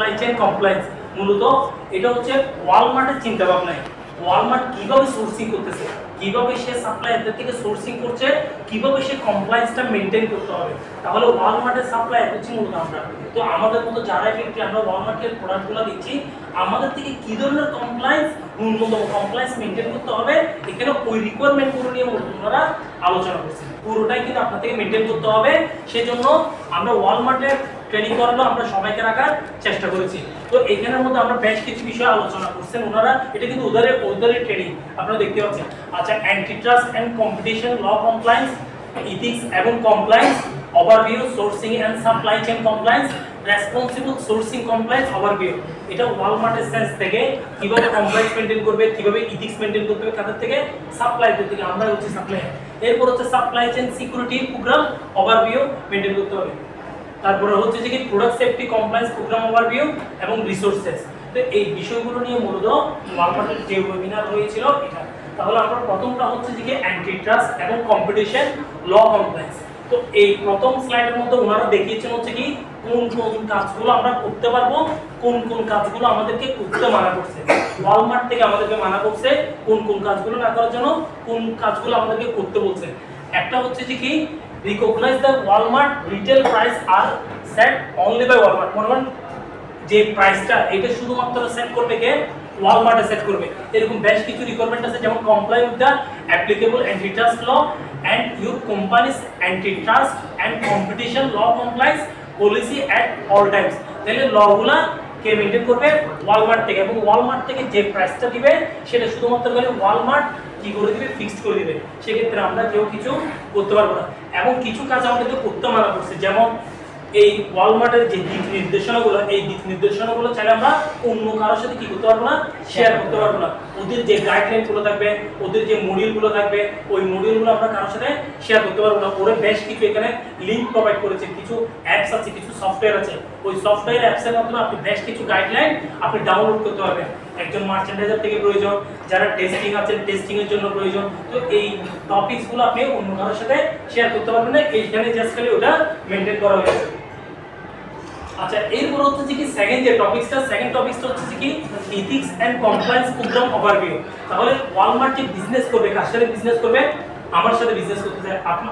Supply chain compliance মূলত এটা হচ্ছে ওয়ালমার্টের চিন্তা ভাবনা। ওয়ালমার্ট কিভাবে সোর্সিং করতেছে, কিভাবে সে সাপ্লায়ারদের থেকে সোর্সিং করছে, কিভাবে সে কমপ্লায়েন্সটা মেইনটেইন করতে হবে। তাহলে ওয়ালমার্টের সাপ্লায়ার হচ্ছে মূলত আমরা। তো আমাদের মতো যারা ফ্যাক্টরি আমরা ওয়ালমার্টের প্রোডাক্টগুলো দিচ্ছি, আমাদের থেকে কি ধরনের কমপ্লায়েন্স, ন্যূনতম কমপ্লায়েন্স মেইনটেইন করতে হবে, এখানে ওই রিকোয়ারমেন্টগুলো নিয়ে ওনারা আলোচনা করছে। পুরোটাই কিন্তু আপনার থেকে মেইনটেইন করতে হবে। সেজন্য আমরা ওয়ালমার্টের ট্রেনিং করানো আমরা সবাইকে রাখার চেষ্টা করেছি। তো এখানের মধ্যে আমরা বেশ কিছু বিষয় আলোচনা করছেন ওনারা, এটা কিন্তু ওদের ট্রেনিং আপনারা দেখতে পাচ্ছেন। আচ্ছা, anti trust and competition law compliance, ethics এবং compliance, overview, sourcing and supply chain compliance, responsible sourcing compliance, overview. এটা ওয়ালমার্টের সেন্স থেকে কিভাবে কমপ্লায়েন্স মেইনটেইন করবে, কিভাবে ইথিক্স মেইনটেইন করতে হবে, কাদের থেকে, সাপ্লাইয়ারদের থেকে। আমরা হচ্ছে সাপ্লাইয়ার। এরপর হচ্ছে supply chain security program overview maintain করতে হবে। তারপরে হচ্ছে যে কি product safety compliance program overview এবং রিসোর্সেস। তো এই বিষয়গুলো নিয়ে মূলত ওয়ালমার্টের যে ওয়েবিনার হয়েছিল এটা। তাহলে আমরা প্রথমটা হচ্ছে যে কি অ্যান্টি ট্রাস্ট এবং কম্পিটিশন ল কমপ্লায়েন্স। তো এই প্রথম স্লাইডের মধ্যে ওনারা দেখিয়েছেন হচ্ছে কি কোন কোন কাজগুলো আমরা করতে পারবো, কোন কোন কাজগুলো আমাদেরকে করতে মানা করছে। ওয়ালমার্ট থেকে আমাদেরকে মানা করছে কোন কোন কাজগুলো না করার জন্য, কোন কাজগুলো আমাদেরকে করতে বলছে। একটা হচ্ছে যে কি recognize the Walmart retail price are set only by Walmart। মনে করেন যে প্রাইসটা এটা শুধুমাত্র সেট করবে কে, ওয়ালমার্টে সেট করবে। এরকম বেশ কিছু রিকোয়ারমেন্ট আছে, যেমন comply with the applicable antitrust law and your companies antitrust and competition law compliance policy at all times. তাহলে লগুলা কে মেইনটেইন করবে, ওয়ালমার্ট থেকে। এবং ওয়ালমার্ট থেকে যে প্রাইসটা দিবে সেটা শুধুমাত্র করে ওয়ালমার্ট কি করে দিবে, ফিক্সড করে দিবে। সেক্ষেত্রে আমরা কেউ কিছু করতে পারবো না। এবং কিছু কাজ আমাদেরকে করতে মানা করছে, যেমন এই ওয়ালমার্টের যে দিক নির্দেশনাগুলো, এই দিক নির্দেশনাগুলো চাইলে আমরা অন্য কারোর সাথে কি করতে পারবো না, শেয়ার করতে পারবো না। ওদের যে গাইডলাইনগুলো থাকবে, ওদের যে মডিউলগুলো থাকবে, ওই মডিউলগুলো আমরা কারোর সাথে শেয়ার করতে পারবো না। ওরা বেশ কিছু এখানে লিঙ্ক প্রোভাইড করেছে, কিছু অ্যাপস আছে, কিছু সফটওয়্যার আছে। ওই সফটওয়্যার অ্যাপসের মাধ্যমে আপনি বেশ কিছু গাইডলাইন আপনি ডাউনলোড করতে পারবেন। একজন মার্চেন্ডাইজার থেকে প্রয়োজন, যারা টেস্টিং আছে টেস্টিং এর জন্য প্রয়োজন। তো এই টপিকসগুলো আপনি অন্য কারোর সাথে শেয়ার করতে পারবেন না, এইখানে জাস্ট খালি ওটা মেইনটেইন করা হয়েছে। আচ্ছা, এরপর হচ্ছে যে কি সেকেন্ড টপিকসটা হচ্ছে যে কি ethics and compliance program overview. তাহলে ওয়ালমার্ট যে বিজনেস করবে, কার সাথে বিজনেস করবে, আমার সাথে বিজনেস করতেছে,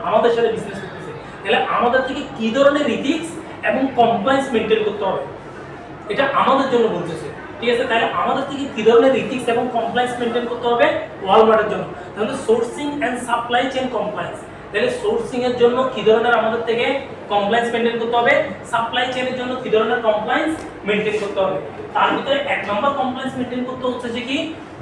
আমাদের সাথে বিজনেস করতেছে। তাহলে আমাদের থেকে কি ধরনের ইথিক্স এবং কমপ্লায়েন্স মেইনটেইন করতে হবে, এটা আমাদের জন্য বলতেছে। ঠিক আছে, তাহলে আমাদের থেকে কি ধরনের ইথিক্স এবং কমপ্লায়েন্স মেইনটেইন করতে হবে ওয়ালমার্টের জন্য। তাহলে sourcing and supply chain compliance. তাহলে সোর্সিং এর জন্য কি ধরনের আমাদের থেকে কমপ্লায়েন্স মেইনটেইন করতে হবে, সাপ্লাই চেইনের জন্য কি ধরনের কমপ্লায়েন্স মেইনটেইন করতে হবে। তার ভিতরে এক নম্বর কমপ্লায়েন্স মেইনটেইন করতে হচ্ছে যে কি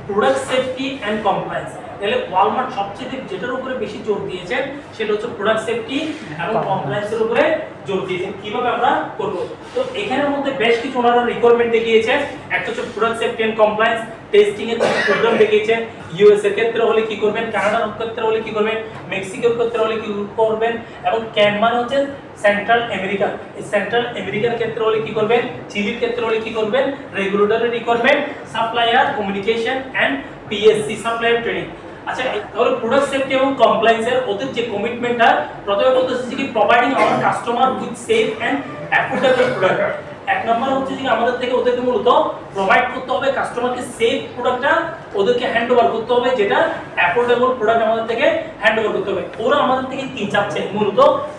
প্রোডাক্ট সেফটি এন্ড কমপ্লায়েন্স। তাহলে ওয়ালমার্ট সবচেয়ে যেটার উপরে বেশি জোর দিয়েছেন সেটা হচ্ছে প্রোডাক্ট সেফটি এবং কমপ্লায়েন্সের উপরে জোর দিয়েছেন। কিভাবে আমরা করব, তো এখানের মধ্যে বেশ কিছু ওনারা রিকোয়ারমেন্ট দেখিয়েছেন। একটা হচ্ছে product safety and compliance testing এর কিছু প্রোগ্রাম দেখিয়েছেন। ইউএস এর ক্ষেত্রে হলে কি করবেন, কানাডার ক্ষেত্রে হলে কি করবেন, মেক্সিকোর ক্ষেত্রে হলে কি করবেন, এবং ক্যান মানে হচ্ছে সেন্ট্রাল আমেরিকা, এই সেন্ট্রাল আমেরিকার ক্ষেত্রে হলে কি করবেন, চিলির ক্ষেত্রে হলে কি করবেন, regulatory requirement, supplier communication and PSC supplier training. আচ্ছা, তাহলে প্রোডাক্ট সেফটি এবং কমপ্লায়েন্সের ওদের যে কমিটমেন্টটা প্রথমে বলতেছে যে কি providing our customer with safe and affordable product. এক নম্বর হচ্ছে যে আমাদের থেকে ওদেরকে মূলত প্রোভাইড করতে হবে কাস্টমারকে সেফ প্রোডাক্টটা ওদেরকে হ্যান্ড ওভার করতে হবে, যেটা অ্যাফোর্ডেবল প্রোডাক্ট আমাদের থেকে হ্যান্ড ওভার করতে হবে। ওরা আমাদের থেকে কি চাচ্ছে, মূলত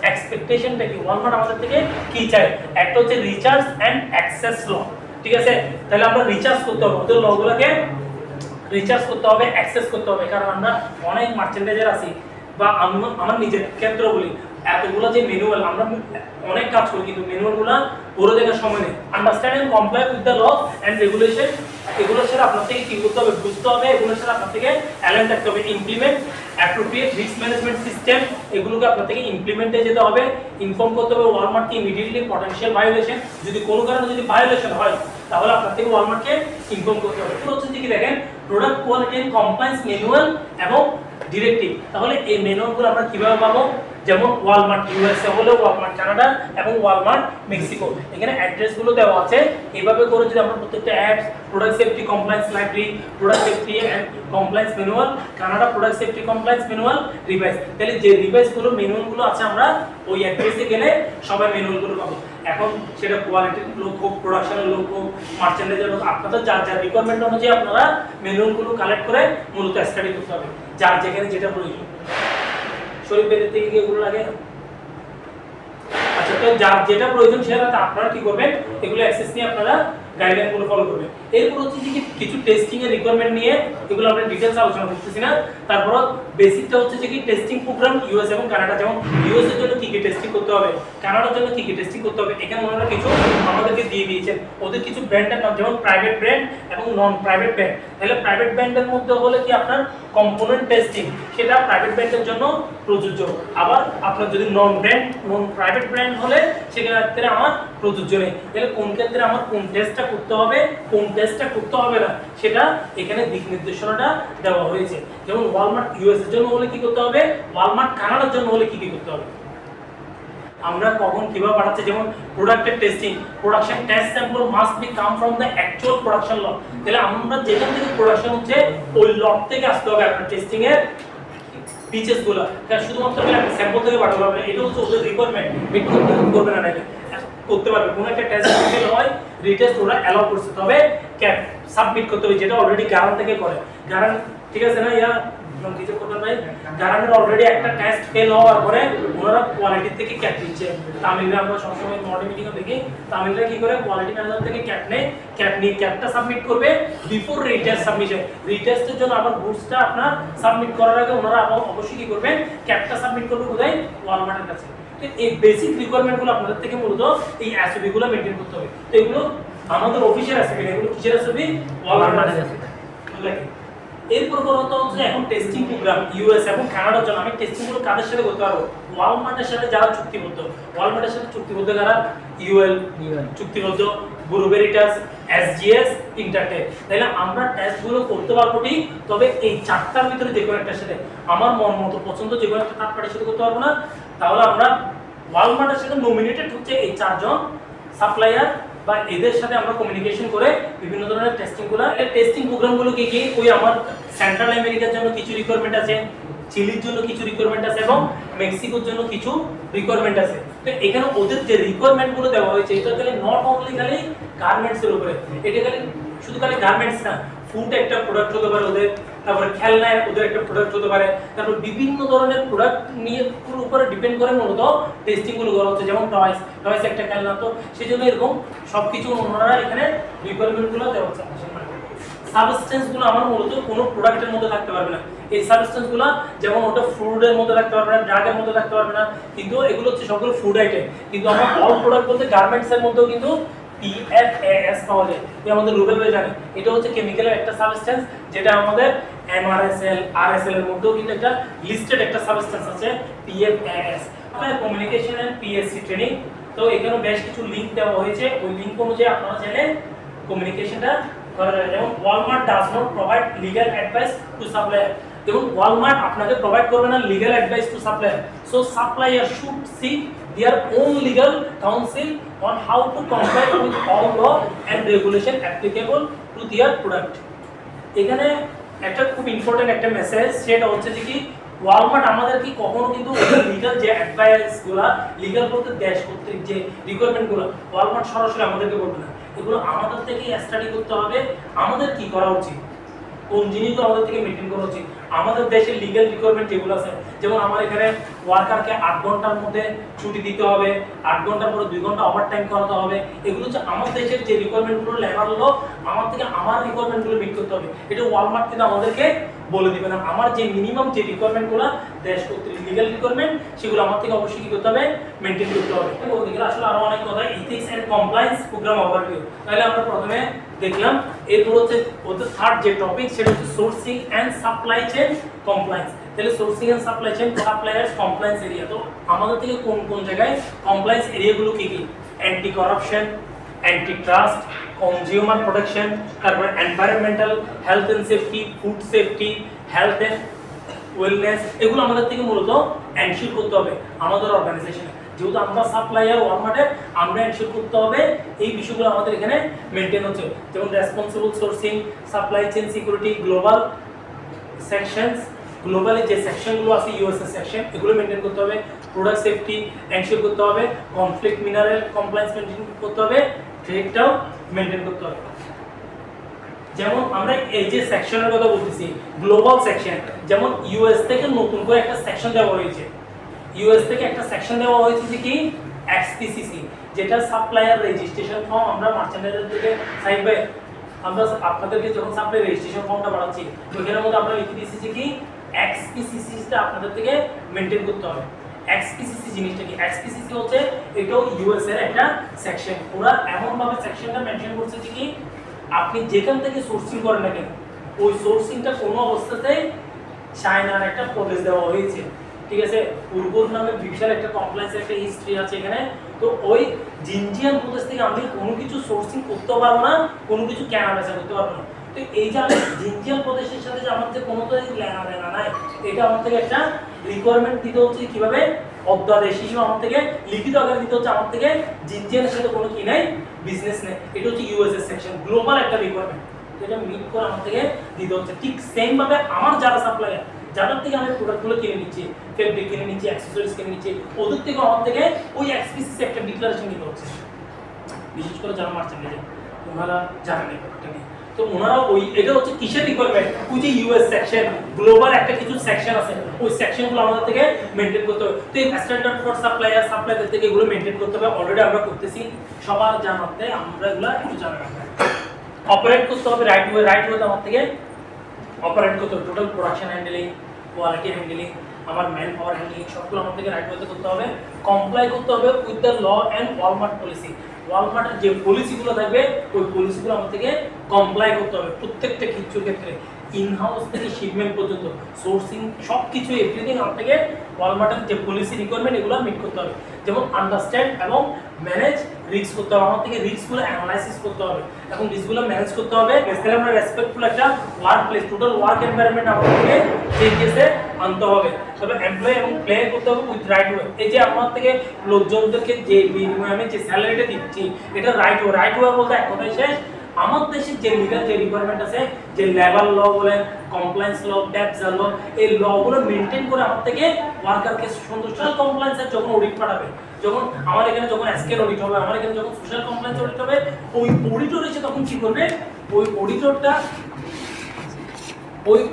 এক্সপেকটেশনটা কি, ওয়ালমার্ট আমাদের থেকে কি চায়। একটা হচ্ছে রিচার্জ এন্ড অ্যাক্সেস ল। ঠিক আছে, তাহলে আমরা রিচার্জ করতে হবে, ওদের লগুলোকে রিচার্জ করতে হবে, অ্যাক্সেস করতে হবে। কারণ আমরা অনেক মার্চেন্ডাইজার আছি, বা আমার নিজের ক্ষেত্রে বলি, এতগুলো যে ম্যানুয়াল আমরা অনেক কাজ করি, কিন্তু ম্যানুয়ালগুলো পুরো দেখার সময় নেই। Understand and comply with the law and regulation, এগুলোর সাথে আপনার থেকে কি করতে হবে, বুঝতে হবে, এগুলোর সাথে আপনার থেকে অ্যালাইন থাকতে হবে। Implement appropriate risk management system, এগুলোকে আপনার থেকে ইমপ্লিমেন্টে যেতে হবে। ইনফর্ম করতে হবে ওয়ালমার্টকে ইমিডিয়েটলি পটেনশিয়াল ভায়োলেশন, যদি কোনো কারণে যদি ভায়োলেশন হয় তাহলে আপনার থেকে ওয়ালমার্টকে ইনফর্ম করতে হবে। তো হচ্ছে কি দেখেন, product quality and compliance manual এবং ডিরেক্টিভ। তাহলে এই ম্যানুয়ালগুলো আমরা কিভাবে পাবো, যেমন ওয়ালমার্ট ইউএসএ হলে ওয়ালমার্ট কানাডা এবং ওয়ালমার্ট মেক্সিকো, এখানে অ্যাড্রেসগুলো দেওয়া আছে। এইভাবে করে যদি আমরা প্রত্যেকটা apps, product safety compliance library, product safety and compliance manual, Canada product safety compliance manual, revise, তাহলে যে রিভাইসগুলো ম্যানুয়ালগুলো আছে আমরা ওই অ্যাড্রেসে গেলে সবাই ম্যানুয়ালগুলো পাবো। এখন সেটা কোয়ালিটির লোক হোক, প্রোডাকশনের লোক হোক, মার্চেন্ডাইজার হোক, আপনাদের যার যার রিকোয়ারমেন্ট অনুযায়ী আপনারা ম্যানুয়ালগুলো কালেক্ট করে মূলত স্টাডি করতে হবে, যার যেখানে যেটা প্রয়োজন। শরীফ বেদের থেকে কি এগুলো লাগে? আচ্ছা, তো যার যেটা প্রয়োজন সেটা আপনারা কি করবেন, এগুলো অ্যাক্সেস নিয়ে আপনারা গাইডলাইনগুলো ফলো করবেন। এরপর হচ্ছে যে কিছু টেস্টিং এর রিকোয়ারমেন্ট নিয়ে, এগুলো আমরা ডিটেইলস আলোচনা করতেছি না। তারপর বেসিকটা হচ্ছে যে কি টেস্টিং প্রোগ্রাম ইউএস এবং কানাডা, যেমন ইউএস এর জন্য কি কি টেস্টিং করতে হবে, কানাডার জন্য কি কি টেস্টিং করতে হবে, এখানে ওনারা কিছু আমাদেরকে দিয়ে দিয়েছেন। ওদের কিছু ব্র্যান্ডের নাম, যেমন প্রাইভেট ব্র্যান্ড এবং নন প্রাইভেট ব্র্যান্ড। তাহলে প্রাইভেট ব্র্যান্ডের মধ্যে হলে কি আপনার কম্পোনেন্ট টেস্টিং, সেটা প্রাইভেট ব্র্যান্ডের জন্য প্রযোজ্য। আবার আপনার যদি নন প্রাইভেট ব্র্যান্ড হলে সেক্ষেত্রে আমার প্রযোজ্য নেই। তাহলে কোন ক্ষেত্রে আমার কোন টেস্টটা করতে হবে, কোন টেস্টটা করতে হবে না, সেটা এখানে দিক নির্দেশনাটা দেওয়া হয়েছে। যেমন ওয়ালমার্ট ইউএস এর জন্য হলে কি করতে হবে, ওয়ালমার্ট কানাডার জন্য হলে কি কি করতে হবে, আমরা কখন কিভাবে বাড়াচ্ছি। যেমন প্রোডাক্টের testing, production test sample must be come from the actual production lot. তাহলে আমরা যেখান থেকে প্রোডাকশন হচ্ছে ওই লট থেকে আসতে হবে আপনার টেস্টিং এর পিচেস গুলো। কারণ শুধুমাত্র স্যাম্পল থেকে বাড়াতে হবে, এটা হচ্ছে ওদের রিকোয়ারমেন্ট, মিট করবে না, করতে পারবে। কোনো একটা টেস্ট ফেল হয়, রিটেস্ট ওরা অ্যালাউ করছে, তবে ক্যাপ সাবমিট করতে হবে, যেটা অলরেডি গ্যারান থেকে করে। গ্যারান ঠিক আছে না, ইয়া কিছু করবেন ভাই, গ্যারান্টের অলরেডি একটা টেস্ট ফেল হওয়ার পরে ওনারা কোয়ালিটি থেকে ক্যাপ দিচ্ছে। তামিলরা আমরা সবসময় মডেল মিটিংয়ে দেখি, তামিলরা কি করে কোয়ালিটি ম্যানেজার থেকে ক্যাপ নেয়, ক্যাপ নিয়ে ক্যাপটা সাবমিট করবে বিফোর রিটেস্ট সাবমিশন। রিটেস্টের জন্য আবার গুডসটা আপনার সাবমিট করার আগে ওনারা আবার অবশ্যই কি করবেন, ক্যাপটা সাবমিট করবে কোথায়, ওয়ালমার্টের কাছে। তো এই বেসিক রিকোয়ারমেন্টগুলো আপনাদের থেকে মূলত এই এসওপি গুলো মেইনটেইন করতে হবে। তো এগুলো আমাদের অফিসিয়াল এসওপি, এগুলো কিসের এসওপি, ওয়ালমার্টের এসওপি। এরপর কথা হচ্ছে এখন টেস্টিং প্রোগ্রাম ইউএস এবং কানাডার জন্য আমি টেস্টিং গুলো কাদের সাথে করতে পারবো, ওয়ালমার্টের সাথে যারা চুক্তিবদ্ধ, ওয়ালমার্টের সাথে চুক্তিবদ্ধ যারা ইউএল চুক্তিবদ্ধ, বুরু ভেরিটাস, এসজিএস, ইন্টারটেক। তাহলে আমরা টেস্ট গুলো করতে পারবো ঠিক, তবে এই চারটার ভিতরে যে কোনো একটার সাথে আমার মন মতো পছন্দ যে কোনো একটা থার্ড পার্টির সাথে করতে পারবো না। তাহলে আমরা ওয়ালমার্টের সাথে নমিনেটেড হচ্ছে এই চারজন সাপ্লায়ার বা এদের সাথে আমরা কমিউনিকেশন করে বিভিন্ন ধরনের টেস্টিংগুলো, টেস্টিং প্রোগ্রামগুলো কি কি, ওই আমার সেন্ট্রাল আমেরিকার জন্য কিছু রিকোয়ারমেন্ট আছে, চিলির জন্য কিছু রিকোয়ারমেন্ট আছে এবং মেক্সিকোর জন্য কিছু রিকোয়ারমেন্ট আছে। তো এখানে ওদের যে রিকোয়ারমেন্টগুলো দেওয়া হয়েছে, এটা খালি নট অনলি খালি গার্মেন্টসের উপরে, এটা খালি শুধু খালি গার্মেন্টস না, ফুড একটা প্রোডাক্ট হতে পারে ওদের, তারপরে খেলনায় ওদের একটা প্রোডাক্ট হতে পারে, তারপর বিভিন্ন ধরনের প্রোডাক্ট নিয়ে উপরে ডিপেন্ড করে মূলত টেস্টিংগুলো করা হচ্ছে। যেমন টয়েস একটা খেলনা, তো সেই জন্য এরকম সবকিছু ওনারা এখানে রিকোয়ারমেন্টগুলো দেওয়া হচ্ছে। সাবস্টেন্সগুলো আমার মূলত কোনো প্রোডাক্টের মধ্যে থাকতে পারবে না। এই সাবস্টেন্সগুলো যেমন ওটা ফুডের মধ্যে রাখতে পারবে না, ড্রাগের মধ্যে রাখতে পারবে না, কিন্তু এগুলো হচ্ছে সবগুলো ফুড আইটেম। কিন্তু আমরা অল প্রোডাক্ট বলতে গার্মেন্টসের মধ্যেও কিন্তু PFAS পাওয়া যায়, এটা আমাদের রুবেল ভাই জানে। এটা হচ্ছে কেমিক্যালের একটা সাবস্টেন্স, যেটা আমাদের MRSL, RSL এর মধ্যেও কিন্তু একটা লিস্টেড একটা সাবস্টেন্স আছে PFAS। Communication and PSC training, তো এখানে বেশ কিছু লিংক দেওয়া হয়েছে, ওই লিংক অনুযায়ী আপনারা চাইলে কমিউনিকেশনটা করা যায়। যেমন Walmart does not provide legal advice to supplier. দেখুন ওয়ালমার্ট আপনাকে প্রোভাইড করবে না legal advice to supplier, so supplier should seek their own legal counsel on how to comply with all law and regulation applicable to their product. এখানে একটা খুব important একটা message, সেটা হচ্ছে যে কি ওয়ালমার্ট আমাদের কি কখনো কিন্তু লিগ্যাল যে অ্যাডভাইসগুলো, লিগ্যাল বলতে দেশ কর্তৃক যে রিকোয়ারমেন্টগুলো, ওয়ালমার্ট সরাসরি আমাদেরকে বলবে না, এগুলো আমাদের থেকে স্টাডি করতে হবে আমাদের কি করা উচিত, কোন জিনিসগুলো আমাদের থেকে মেনটেন করা উচিত। আমাদের দেশের লিগ্যাল রিকোয়ারমেন্ট যেগুলো আছে, যেমন আমার এখানে ওয়ার্কারকে 8 ঘন্টার মধ্যে ছুটি দিতে হবে, 8 ঘন্টার পরে 2 ঘন্টা ওভারটাইম করাতে হবে, এগুলো হচ্ছে আমার দেশের যে রিকোয়ারমেন্টগুলো লেবার হলো আমার থেকে আমার রিকোয়ারমেন্টগুলো মিট করতে হবে। এটা ওয়ালমার্ট কিন্তু আমাদেরকে বলে দিবে না। আমার যে মিনিমাম যে রিকোয়ারমেন্টগুলো দেশ কর্তৃক লিগ্যাল রিকোয়ারমেন্ট, সেগুলো আমার থেকে অবশ্যই কি করতে হবে, মেনটেন করতে হবে। ওদিকে আসলে আরো অনেক কথা, ethics and compliance program overview. তাহলে আমরা প্রথমে দেখলাম, এরপর হচ্ছে ওদের থার্ড যে টপিক, সেটা হচ্ছে sourcing and supply chain compliance. তাহলে sourcing and supply chain suppliers compliance area, তো আমাদের থেকে কোন কোন জায়গায় কমপ্লায়েন্স এরিয়াগুলো কি কি, anti corruption, anti trust, consumer protection, তারপরে environmental, health and safety, food safety, health and wellness, এগুলো আমাদের থেকে মূলত এনশিওর করতে হবে আমাদের অর্গানাইজেশনে। যেহেতু আমরা সাপ্লায়ার ওয়ালমার্টে, আমরা এনশিওর করতে হবে এই বিষয়গুলো আমাদের এখানে মেনটেন হচ্ছে। যেমন responsible sourcing, supply chain security, global sections, globally যে সেকশনগুলো আছে ইউএসএ সেকশন, এগুলো মেনটেন করতে হবে। প্রোডাক্ট সেফটি এনশিওর করতে হবে, কনফ্লিক্ট মিনারেল কমপ্লায়েন্স মেনটেন করতে হবে, ট্রেডটাও মেনটেন করতে হবে। যেমন আমরা এই যে সেকশনের কথা বলতেছি গ্লোবাল সেকশন, যেমন ইউএস থেকে নতুন করে একটা সেকশন দেওয়া হয়েছে, ইউএস থেকে একটা সেকশন দেওয়া হয়েছে যে কি এক্সপিসিসি, যেটা সাপ্লায়ার রেজিস্ট্রেশন ফর্ম আমরা মার্চেন্টের থেকে চাইবে, আমরা আপনাদেরকে যখন সাপ্লাই রেজিস্ট্রেশন ফর্মটা বানাচ্ছি ওইখানের মধ্যে আমরা লিখে দিয়েছি যে কি এক্সপিসিসিটা আপনাদের থেকে মেনটেন করতে হবে। এক্সপিসিসি জিনিসটা কি? এক্সপিসিসি হচ্ছে এটাও ইউএস এর একটা সেকশন, ওরা এমন ভাবে সেকশনটা মেনটেন করছে যে কি আপনি যেখান থেকে সোর্সিং করেন না কেন ওই সোর্সিংটা কোনো অবস্থাতে চায়নার একটা প্রদেশ দেওয়া হয়েছে, ঠিক আছে? পূর্বর নামে বিশাল একটা কমপ্লেক্সের একটা হিস্ট্রি আছে এখানে। তো ওই জিনজিয়ান প্রদেশ থেকে আমি কোনো কিছু সোর্সিং করতে পারবো না, কোনো কিছু কেনা বেচা করতে পারবো না। তো এই যে আমি জিনজিয়ান প্রদেশের সাথে যে আমার যে কোনো তো লেনা দেনা নাই, এটা আমার থেকে একটা রিকোয়ারমেন্ট দিতে হচ্ছে কিভাবে অধ্যাদেশ হিসেবে আমার থেকে লিখিত আকারে দিতে হচ্ছে, আমার থেকে জিনজিয়ানের সাথে কোনো কি নাই, বিজনেস নেই। এটা হচ্ছে ইউএস এর সেকশন, গ্লোবাল একটা রিকোয়ারমেন্ট, এটা মিট করে আমার থেকে দিতে হচ্ছে। ঠিক সেম ভাবে আমার যারা সাপ্লায়ার যাদের থেকে আমি প্রোডাক্টগুলো কিনে নিচ্ছি, ফেব্রিক কিনে নিচ্ছি, অ্যাক্সেসরিজ কিনে নিচ্ছি, ওদের থেকে আমার থেকে ওই এক্সপিসিসি একটা ডিক্লারেশন দিতে হচ্ছে। বিশেষ করে যারা মার্চেন্টাইজ ওনারা জানেন এই ব্যাপারটা নিয়ে। তো ওনারা ওই এটা হচ্ছে কিসের রিকোয়ারমেন্ট, ওই যে ইউএস সেকশন গ্লোবাল একটা কিছু সেকশন আছে, ওই সেকশনগুলো আমাদের থেকে মেনটেন করতে হবে। তো এই স্ট্যান্ডার্ড ফর সাপ্লায়ার থেকে এগুলো মেনটেন করতে হবে। অলরেডি আমরা করতেছি, সবার জানাতে আমরা এগুলো একটু জানা রাখবো। অপারেট করতে হবে রাইট ওয়েতে আমার থেকে অপারেট করতে হবে। Total production handling, quality handling, আমার ম্যান পাওয়ার হ্যান্ডেলিং সবগুলো আমার থেকে রাইট ওয়েতে করতে হবে। কমপ্লাই করতে হবে with the law and Walmart policy. ওয়ালমার্টের যে পলিসিগুলো থাকবে ওই পলিসিগুলো আমার থেকে কমপ্লাই করতে হবে প্রত্যেকটা কিছুর ক্ষেত্রে, ইনহাউস থেকে শিপমেন্ট পর্যন্ত, সোর্সিং সব কিছু এভরিথিং আমার থেকে ওয়ালমার্টের যে পলিসি রিকোয়ারমেন্ট এগুলো মিট করতে হবে। যেমন আন্ডারস্ট্যান্ড এবং ম্যানেজ রিস্ক করতে হবে, আমার থেকে রিস্কগুলো অ্যানালাইসিস করতে হবে এবং রিস্কগুলো ম্যানেজ করতে হবে। তাহলে আমরা রেসপেক্টফুল একটা work place, total work environment আমাদের থেকে চেঞ্জেসে আনতে হবে। তবে এমপ্লয়ি এবং প্লে করতে হবে উইথ রাইট ওয়ে। এই যে আমার থেকে লোকজনদেরকে যে বিনিময়ে আমি যে স্যালারিটা দিচ্ছি এটা রাইট ওয়ে বলতে এক কথায় শেষ। আমার দেশের যে লিগাল যে রিকোয়ারমেন্ট আছে, যে লেবার ল বলেন, কমপ্লায়েন্স ল, ট্যাক্স ল, এই লগুলো মেনটেন করে আমার থেকে ওয়ার্কারকে সন্তুষ্ট। কমপ্লায়েন্সের যখন অডিট পাঠাবে, যখন আমার এখানে যখন এসকের অডিট হবে, আমার এখানে যখন সোশ্যাল কমপ্লায়েন্স অডিট হবে, ওই অডিটর এসে তখন কি করবে, ওই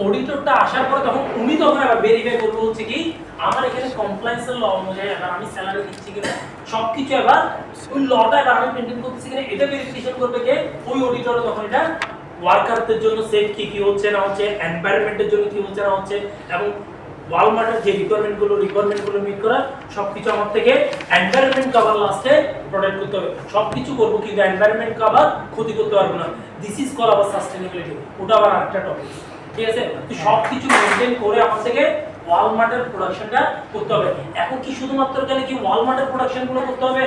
অডিটরটা আসার পরে তখন উনি তখন আবার ভেরিফাই করবে হচ্ছে কি আমার এখানে কমপ্লায়েন্সের ল অনুযায়ী এবার আমি স্যালারি দিচ্ছি কিনা, সবকিছু এবার ওই লটা এবার আমি মেনটেন করতেছি কিনা এটা ভেরিফিকেশন করবে কে, ওই অডিটর। তখন এটা ওয়ার্কারদের জন্য সেফ কি হচ্ছে না হচ্ছে, এনভায়রনমেন্টের জন্য কি হচ্ছে না হচ্ছে, এবং ওয়ালমার্টের যে রিকোয়ারমেন্টগুলো মিট করা সবকিছু আমার থেকে এনভায়রনমেন্ট কভার লাস্টে প্রোটেক্ট করতে হবে। সবকিছু করবো কিন্তু এনভায়রনমেন্ট কভার ক্ষতি করতে পারবো না। দিস ইজ কল আবার সাস্টেনেবিলিটি, ওটা আবার আরেকটা টপিক, ঠিক আছে? তো সবকিছু মেনটেন করে আমার থেকে ওয়ালমার্টের প্রোডাকশনটা করতে হবে। এখন কি শুধুমাত্র কেন কি ওয়ালমার্টের প্রোডাকশনগুলো করতে হবে?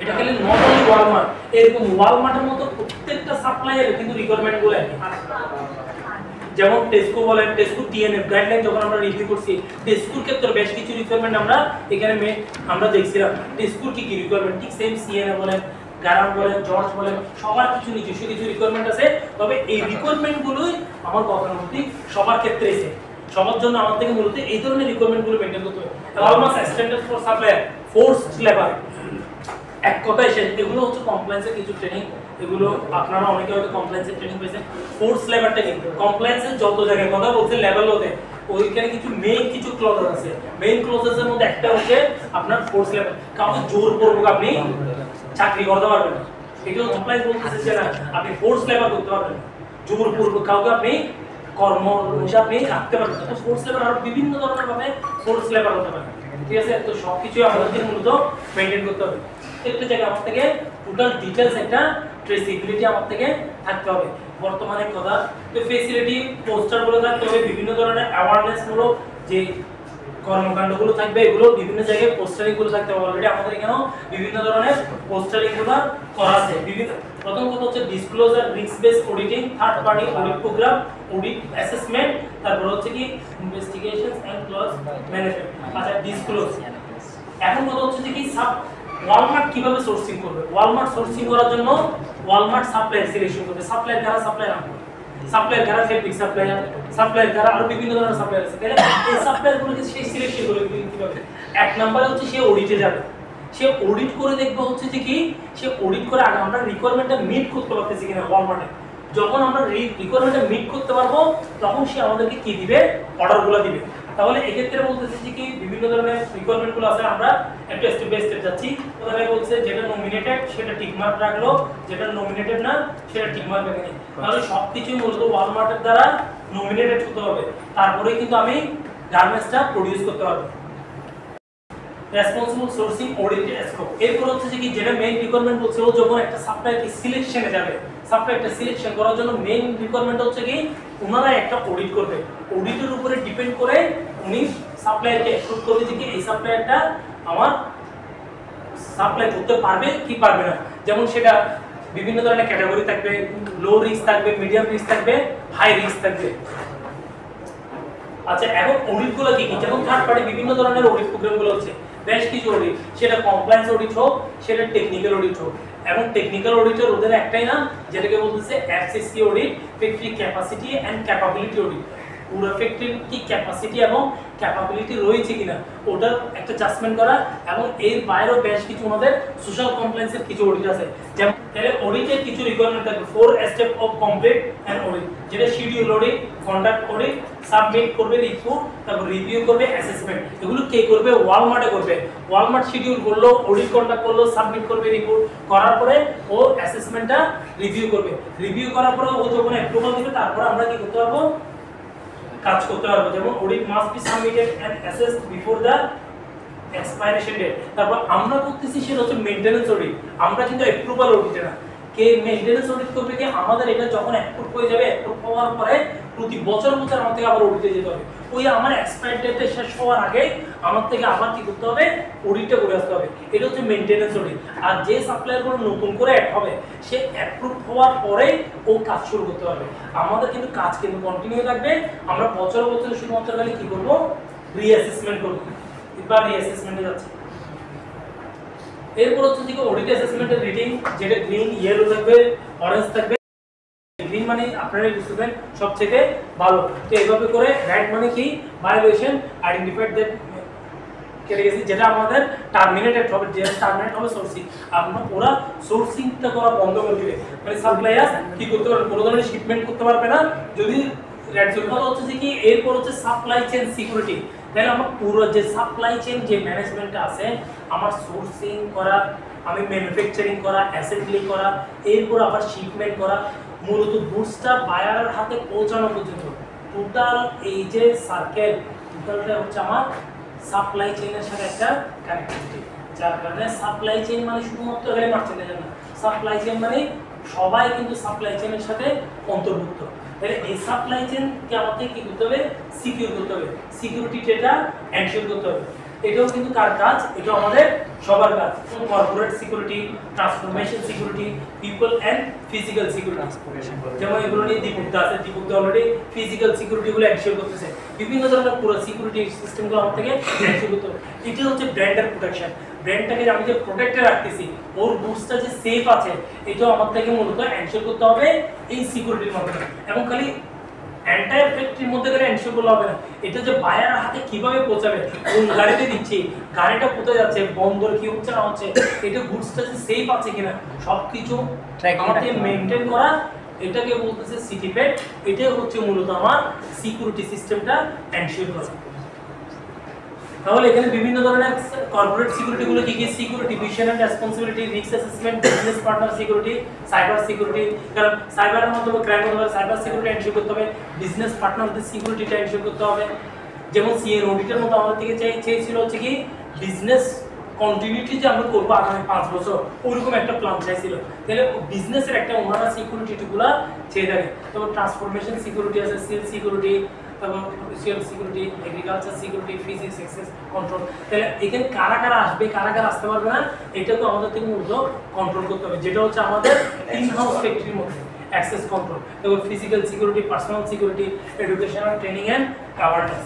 এটা খালি নট অনলি ওয়ালমার্ট, এরকম ওয়ালমার্টের মতো প্রত্যেকটা সাপ্লায়ারের কিন্তু রিকোয়ারমেন্টগুলো একই। যেমন টেস্কো বলেন, টেস্কো টিএনএফ গাইডলাইন যখন আমরা রিভিউ করছি, টেস্কোর ক্ষেত্রে বেশ কিছু রিকোয়ারমেন্ট আমরা এখানে আমরা দেখছিলাম। টেস্কোর কি রিকোয়ারমেন্ট, ঠিক সেম সিএনএ বলেন, গারাম বলেন, জর্জ বলেন, সবার কিছু নিজস্ব কিছু রিকোয়ারমেন্ট আছে। তবে এই রিকোয়ারমেন্টগুলোই আমার গতানুগতিক সবার ক্ষেত্রে এসে সবার জন্য আমার থেকে মূলত এই ধরনের রিকোয়ারমেন্টগুলো মেনটেন করতে হবে। Almost standard for supplier, forced labour, এক কথায় শেষ। এগুলো হচ্ছে কমপ্লায়েন্সের কিছু ট্রেনিং, এগুলো আপনারা অনেকে হয়তো কমপ্লায়েন্সের ট্রেনিং পেয়েছেন। ফোর্স লেবারটা কি কমপ্লায়েন্সের যত জায়গায় কথা বলছে লেভেল হতে, ওইখানে কিছু মেইন কিছু ক্লজ আছে। মেইন ক্লজেসের মধ্যে একটা হচ্ছে আপনার ফোর্স লেবার, কাউকে জোর পূর্বক আপনি চাকরি করতে পারবেন না। এটাও কমপ্লায়েন্স বলতেছে যে না আপনি ফোর্স লেবার করতে পারবেন না, জোর পূর্বক কাউকে আপনি কর্ম হিসাবে আপনি রাখতে পারবেন না। তো ফোর্স লেবার আরো বিভিন্ন ধরনের ভাবে ফোর্স লেবার হতে পারে, ঠিক আছে? তো সবকিছু আমাদেরকে মূলত মেইনটেইন করতে হবে। প্রত্যেকটা জায়গায় আমার থেকে টোটাল ডিটেইলস একটা ট্রেসিবিলিটি আমার থেকে থাকতে হবে। বর্তমানে কথা তো ফেসিলিটি পোস্টারগুলো থাকতে হবে, বিভিন্ন ধরনের অ্যাওয়ারনেস মূলক যে কর্মকাণ্ডগুলো থাকবে এগুলো বিভিন্ন জায়গায় পোস্টারিংগুলো থাকতে হবে। অলরেডি আমাদের এখানেও বিভিন্ন ধরনের পোস্টারিংগুলো করা আছে। বিভিন্ন প্রথম কথা হচ্ছে disclosure, risk base auditing, third party audit program, audit assessment, তারপর হচ্ছে কি ইনভেস্টিগেশনস এন্ড ক্লজ ম্যানেজমেন্ট। আচ্ছা ডিসক্লোজ, এখন কথা হচ্ছে যে কি ওয়ালমার্ট কিভাবে সোর্সিং করবে। ওয়ালমার্ট সোর্সিং করার জন্য ওয়ালমার্ট সাপ্লায়ার সিলেকশন করবে। সাপ্লায়ার যারা সাপ্লাই রাখবে সাপ্লায়ার কারা, ফেব্রিক সাপ্লায়ার কারা, আরো বিভিন্ন ধরনের সাপ্লায়ার আছে। তাহলে এই সাপ্লায়ার গুলোকে সে সিলেকশন করে কিভাবে? এক নম্বরে হচ্ছে সে অডিটে যাবে, সে অডিট করে দেখবে হচ্ছে যে কি, সে অডিট করে আগে আমরা রিকোয়ারমেন্টটা মিট করতে পারতেছি কিনা ওয়ালমার্টে। যখন আমরা রিকোয়ারমেন্টটা মিট করতে পারবো তখন সে আমাদেরকে কি দিবে, অর্ডারগুলো দিবে। তাহলে এক্ষেত্রে বলতেছি যে কি বিভিন্ন ধরনের রিকোয়ারমেন্টগুলো আছে, আমরা একটা স্টেপ বাই স্টেপ যাচ্ছি। প্রথমে বলছে যেটা নমিনেটেড সেটা টিক মার্ক রাখলো, যেটা নমিনেটেড না সেটা টিক মার্ক রাখেনি। তাহলে সবকিছুই মূলত ওয়ালমার্টের দ্বারা নমিনেটেড হতে হবে, তারপরে কিন্তু আমি গার্মেন্টসটা প্রডিউস করতে পারবো। রেসপন্সিবল সোর্সিং অডিট স্কোপ, এরপর হচ্ছে যে কি যেটা মেইন রিকোয়ারমেন্ট বলছে, ও যখন একটা সাপ্লায়ারকে সিলেকশনে যাবে, সাপ্লায়ারটা সিলেকশন করার জন্য মেইন রিকোয়ারমেন্ট হচ্ছে কি ওনারা একটা অডিট করবে। অডিটের উপরে ডিপেন্ড করে উনি সাপ্লায়ারকে অ্যাপ্রুভ করবে যে কি এই সাপ্লায়ারটা আমার সাপ্লাই করতে পারবে কি পারবে না। যেমন সেটা বিভিন্ন ধরনের ক্যাটাগরি থাকবে, লো রিস্ক থাকবে, মিডিয়াম রিস্ক থাকবে, হাই রিস্ক থাকবে। আচ্ছা, এখন অডিটগুলো কি কি? যেমন থার্ড পার্টি বিভিন্ন ধরনের অডিট প্রোগ্রামগুলো হচ্ছে, বেশ কিছু অডিট, সেটা কমপ্লায়েন্স অডিট হোক, সেটা টেকনিক্যাল অডিট হোক। এবং টেকনিক্যাল অডিটের ওদের একটাই নাম, যেটাকে বলতেছে FCC audit, factory capacity and capability audit. পুরো ফ্যাক্টরির কি ক্যাপাসিটি এবং ক্যাপাবিলিটি রয়েছে কিনা ওটার একটা জাজমেন্ট করা। এবং এর বাইরেও বেশ কিছু আমাদের সোশ্যাল কমপ্লায়েন্সের কিছু অডিট আছে। যেমন তাহলে অডিটের কিছু রিকোয়ারমেন্ট থাকবে, 4 step of complete and audit, যেটা schedule audit, conduct audit, submit করবে রিপোর্ট, তারপর রিভিউ করবে, অ্যাসেসমেন্ট। এগুলো কে করবে? ওয়ালমার্টে করবে। ওয়ালমার্ট শিডিউল করলো, অডিট কন্ডাক্ট করলো, সাবমিট করবে রিপোর্ট, করার পরে ও অ্যাসেসমেন্টটা রিভিউ করবে। রিভিউ করার পরে ও যখন অ্যাপ্রুভাল দিবে তারপর আমরা কি করতে পারবো? কাজ করতে পারবো। যেমন audit must be submitted and assessed before the expiration date. তারপর আমরা করতেছি সেটা হচ্ছে মেইনটেনেন্স অডিট, আমরা কিন্তু অ্যাপ্রুভাল অডিট না। কে মেইনটেনেন্স অডিট করবে? কি আমাদের এটা যখন অ্যাপ্রুভ হয়ে যাবে, অ্যাপ্রুভ হওয়ার পরে প্রতি বছর বছর আমাদের আবার অডিটে যেতে হবে। ওই আমার এক্সপায়ার ডেটটা শেষ হওয়ার আগে আমার থেকে আবার কি করতে হবে? অডিটটা করে আসতে হবে। এটা হচ্ছে মেইনটেনেন্স অডিট। আর যে সাপ্লায়ারগুলো নতুন করে অ্যাড হবে সে অ্যাপ্রুভ হওয়ার পরে ও কাজ শুরু করতে পারবে। আমাদের কিন্তু কাজ কিন্তু কন্টিনিউ থাকবে। আমরা বছর বছর শুধুমাত্র খালি কি করবো? রিঅ্যাসেসমেন্ট করবো। এবার রিঅ্যাসেসমেন্টে যাচ্ছে। এরপর হচ্ছে যে অডিট অ্যাসেসমেন্টের রিডিং, যেটা গ্রিন, ইয়েলো থাকবে, অরেঞ্জ থাকবে। গ্রিন মানে আপনারা বুঝবেন সবথেকে ভালো। তো এইভাবে করে রেড মানে কি? ভায়োলেশন আইডেন্টিফাইড দ্যাট কেটে গেছে, যেটা আমাদের টার্মিনেটেড হবে, যে টার্মিনেট হবে সোর্সিং। আমরা ওরা সোর্সিংটা করা বন্ধ করে দিবে, মানে সাপ্লায়ার কি করতে পারবে? কোনো ধরনের শিপমেন্ট করতে পারবে না যদি রেড জোন। হচ্ছে যে কি এরপর হচ্ছে সাপ্লাই চেইন সিকিউরিটি। তাহলে আমার পুরো যে সাপ্লাই চেইন যে ম্যানেজমেন্টটা আছে, আমার সোর্সিং করা, আমি ম্যানুফ্যাকচারিং করা, অ্যাসেম্বলি করা, এরপর আবার শিপমেন্ট করা, মূলত গুডসটা বায়ারের হাতে পৌঁছানো পর্যন্ত টোটাল এই যে সার্কেল, টোটালটা হচ্ছে আমার সাপ্লাই চেইনের সাথে একটা কানেক্টিভিটি। যার কারণে সাপ্লাই চেইন মানে শুধুমাত্র এখানে মার্চেন্ডাইজার না, সাপ্লাই চেইন মানে সবাই কিন্তু সাপ্লাই চেইনের সাথে অন্তর্ভুক্ত। তাহলে এই সাপ্লাই চেইনকে আমাদের কি করতে হবে? সিকিউর করতে হবে, সিকিউরিটিটা এনশিওর করতে হবে। এটাও কিন্তু কার কাজ? এটা আমাদের সবার কাজ। Corporate security, transformation security, people and physical security. যেমন এগুলো নিয়ে দীপকদা আছে, দীপকদা অলরেডি ফিজিক্যাল সিকিউরিটিগুলো এনশিওর করতেছে। বিভিন্ন ধরনের পুরো সিকিউরিটি সিস্টেমগুলো আমার থেকে এনশিওর করতে হবে। এটা হচ্ছে ব্র্যান্ডের প্রোটেকশন। ব্র্যান্ডটাকে আমি যে প্রোটেক্টে রাখতেছি, ওর গুডসটা যে সেফ আছে, এটাও আমার থেকে মূলত এনশিওর করতে হবে এই সিকিউরিটির মাধ্যমে। এবং খালি এন্টায়ার ফ্যাক্টরির মধ্যে করে এনশিওর করলে হবে না, এটা যে বায়ারের হাতে কিভাবে পৌঁছাবে, কোন গাড়িতে দিচ্ছি, গাড়িটা কোথায় যাচ্ছে, বন্দর কি হচ্ছে না হচ্ছে, এটা গুডসটা যে সেফ আছে কিনা সবকিছু আমাকে মেইনটেইন করা, এটাকে বলতেছে সিটিপ্যাড। এটাই হচ্ছে মূলত আমার সিকিউরিটি সিস্টেমটা এনশিওর করা। তাহলে এখানে বিভিন্ন ধরনের কর্পোরেট সিকিউরিটি গুলো কি কি? Security, vision and responsibility, risk assessment, business partner security, cyber security. কারণ সাইবারের মাধ্যমে ক্রাইম হতে পারে, সাইবার সিকিউরিটি এনশিওর করতে হবে, বিজনেস পার্টনারদের সিকিউরিটিটা এনশিওর করতে হবে। যেমন সিএন অডিটের মতো আমাদের থেকে চেয়েছিল হচ্ছে কি বিজনেস কন্টিনিউটি যে আমরা করবো আগামী 5 বছর, ওইরকম একটা প্ল্যান চাইছিল। তাহলে বিজনেসের একটা ওনারা সিকিউরিটিগুলো চেয়ে থাকে। তারপর ট্রান্সফরমেশন সিকিউরিটি আছে, সেল সিকিউরিটি, তারপর social security, agriculture security, physics access control. তাহলে এখানে কারা কারা আসবে, কারা কারা আসতে পারবে না, এটা তো আমাদের থেকে মূলত কন্ট্রোল করতে হবে, যেটা হচ্ছে আমাদের ইন হাউস ফ্যাক্টরির মধ্যে অ্যাক্সেস কন্ট্রোল। তারপর physical security, personal security, educational training and awareness.